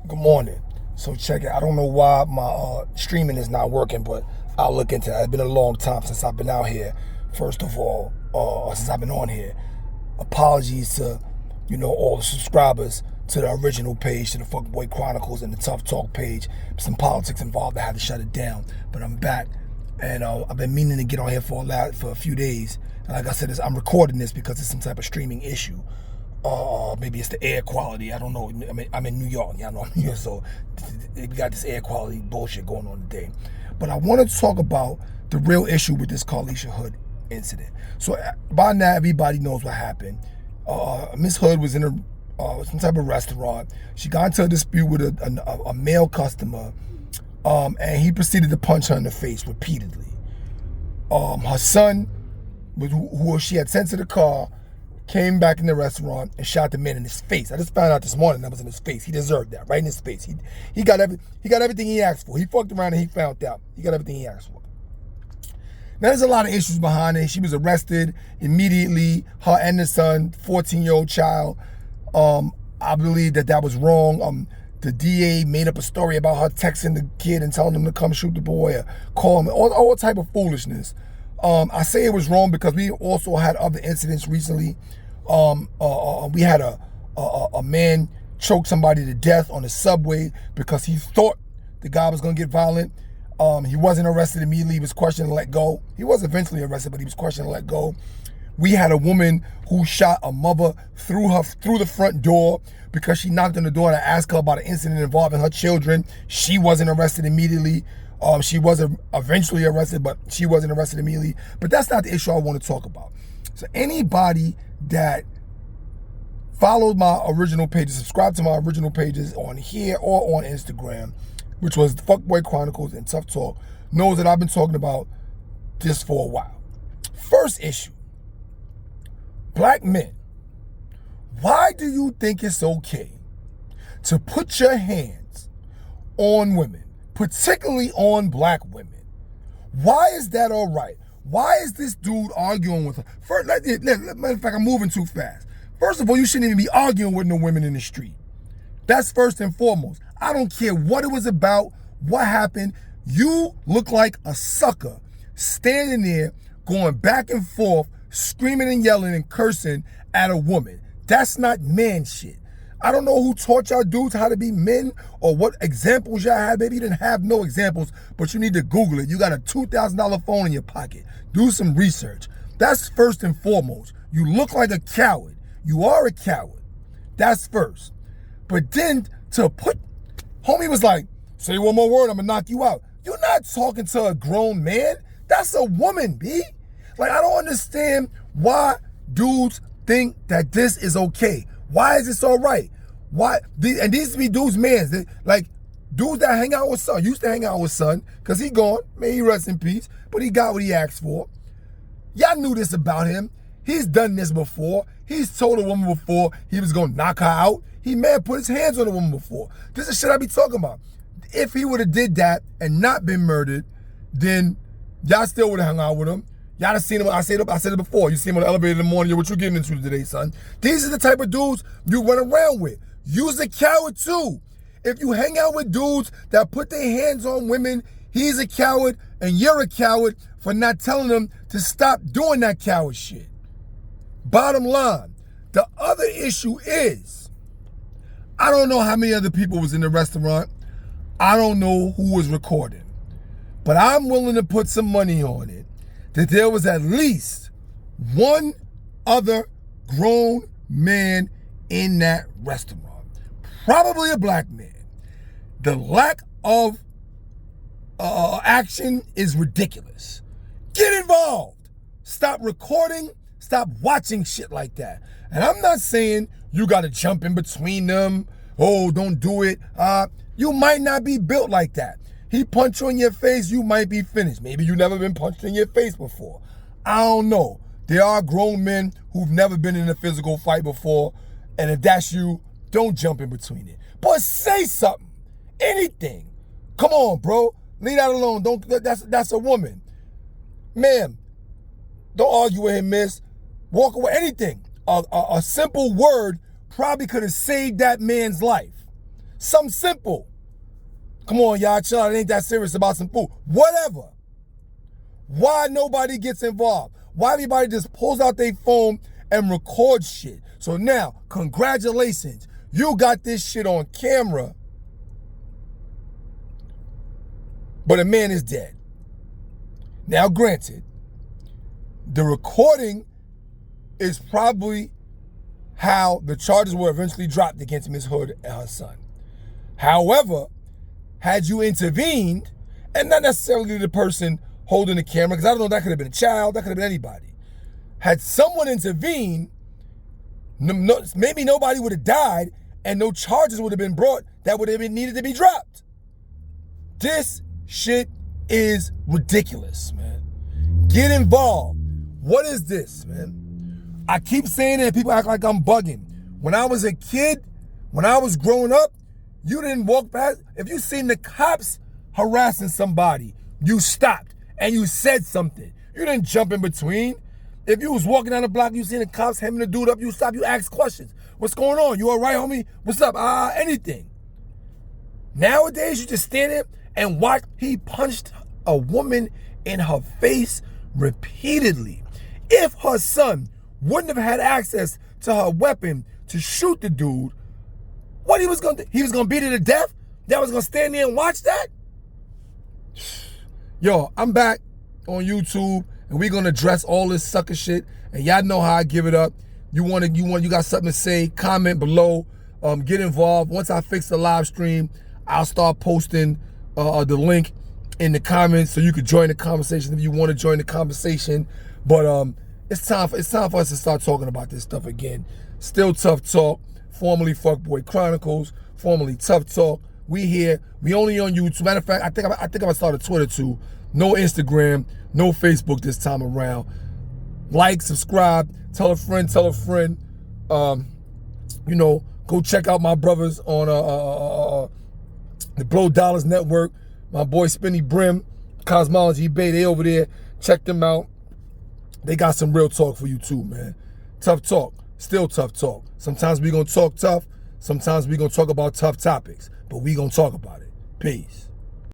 Good morning. So check it. I don't know why my streaming is not working, but I'll look into that. It's been a long time since I've been out here. First of all, since I've been on here, apologies to all the subscribers to the original page, to the Fuckboy Chronicles and the Tough Talk page. Some politics involved. I had to shut it down, but I'm back, and I've been meaning to get on here for a few days. And like I said, I'm recording this because it's some type of streaming issue. Maybe it's the air quality. I don't know. I mean, I'm in New York. Y'all know I'm here, so we got this air quality bullshit going on today. But I wanted to talk about the real issue with this Carlishia Hood incident. So by now, everybody knows what happened. Miss Hood was in some type of restaurant. She got into a dispute with a male customer, and he proceeded to punch her in the face repeatedly. Her son, who she had sent to the car, came back in the restaurant and shot the man in his face. I just found out this morning that was in his face. He deserved that, right in his face. He got everything he asked for. He fucked around and he found out. He got everything he asked for. Now, there's a lot of issues behind it. She was arrested immediately. Her and the son, 14-year-old child. I believe that was wrong. The DA made up a story about her texting the kid and telling him to come shoot the boy or call him. All type of foolishness. I say it was wrong because we also had other incidents recently. We had a man choke somebody to death on the subway because he thought the guy was going to get violent. He wasn't arrested immediately. He was questioned and let go. He was eventually arrested, but he was questioned and let go. We had a woman who shot a mother through the front door because she knocked on the door to ask her about an incident involving her children. She wasn't arrested immediately. She was eventually arrested, but she wasn't arrested immediately. But that's not the issue I want to talk about. So anybody that followed my original pages, subscribed to my original pages on here or on Instagram, which was the Fuckboy Chronicles and Tough Talk, knows that I've been talking about this for a while. First issue, black men. Why do you think it's okay to put your hands on women? Particularly on black women? Why is that all right? Why is this dude arguing with her? First, matter of fact, I'm moving too fast. First of all, you shouldn't even be arguing with no women in the street. That's first and foremost. I don't care what it was about, what happened. You look like a sucker standing there going back and forth, screaming and yelling and cursing at a woman. That's not man shit. I don't know who taught y'all dudes how to be men or what examples y'all had. Maybe you didn't have no examples, but you need to Google it. You got a $2,000 phone in your pocket. Do some research. That's first and foremost. You look like a coward. You are a coward. That's first. But then homie was like, say one more word, I'm gonna knock you out. You're not talking to a grown man. That's a woman, B. Like, I don't understand why dudes think that this is okay. Why is this all right? Why? And these to be dudes' mans. Like, dudes that hang out with son. Used to hang out with son, because he gone. May he rest in peace. But he got what he asked for. Y'all knew this about him. He's done this before. He's told a woman before he was going to knock her out. He may have put his hands on a woman before. This is shit I be talking about. If he would have did that and not been murdered, then y'all still would have hung out with him. Y'all done seen him, I said it before. You see him on the elevator in the morning, yo, what you getting into today, son? These are the type of dudes you run around with. You's a coward too. If you hang out with dudes that put their hands on women, he's a coward and you're a coward for not telling them to stop doing that coward shit. Bottom line, the other issue is, I don't know how many other people was in the restaurant. I don't know who was recording. But I'm willing to put some money on it that there was at least one other grown man in that restaurant. Probably a black man. The lack of action is ridiculous. Get involved. Stop recording. Stop watching shit like that. And I'm not saying you got to jump in between them. Oh, don't do it. You might not be built like that. He punched you in your face, you might be finished. Maybe you never been punched in your face before. I don't know. There are grown men who've never been in a physical fight before, and if that's you, don't jump in between it. But say something. Anything. Come on, bro. Leave that alone. That's a woman. Ma'am, don't argue with him, miss. Walk away. Anything. A simple word probably could have saved that man's life. Something simple. Come on, y'all, chill out. It ain't that serious about some food. Whatever. Why nobody gets involved? Why everybody just pulls out their phone and records shit? So now, congratulations. You got this shit on camera, but a man is dead. Now, granted, the recording is probably how the charges were eventually dropped against Miss Hood and her son. However, had you intervened, and not necessarily the person holding the camera, because I don't know, that could have been a child, that could have been anybody. Had someone intervened, maybe nobody would have died and no charges would have been brought that would have been needed to be dropped. This shit is ridiculous, man. Get involved. What is this, man? I keep saying it and people act like I'm bugging. When I was a kid, when I was growing up, you didn't walk past. If you seen the cops harassing somebody, you stopped and you said something. You didn't jump in between. If you was walking down the block, you seen the cops hemming the dude up, you stop, you ask questions. What's going on? You all right, homie? What's up? Anything. Nowadays, you just stand there and watch. He punched a woman in her face repeatedly. If her son wouldn't have had access to her weapon to shoot the dude, what he was gonna do? He was gonna beat her to death? That was gonna stand there and watch that? Yo, I'm back on YouTube and we're gonna address all this sucker shit. And y'all know how I give it up. You got something to say, comment below, get involved. Once I fix the live stream, I'll start posting the link in the comments so you can join the conversation if you want to join the conversation. But it's time for us to start talking about this stuff again. Still Tough Talk, formerly Fuckboy Chronicles, formerly Tough Talk. We here. We only on YouTube. Matter of fact, I think I'm gonna start a Twitter too. No Instagram, no Facebook this time around. Like, subscribe, tell a friend. Go check out my brothers on the Blow Dollars Network. My boy Spinny Brim, Cosmology Bay, they over there. Check them out. They got some real talk for you too, man. Tough talk, still tough talk. Sometimes we gonna talk tough, sometimes we gonna talk about tough topics, but we gonna talk about it. Peace.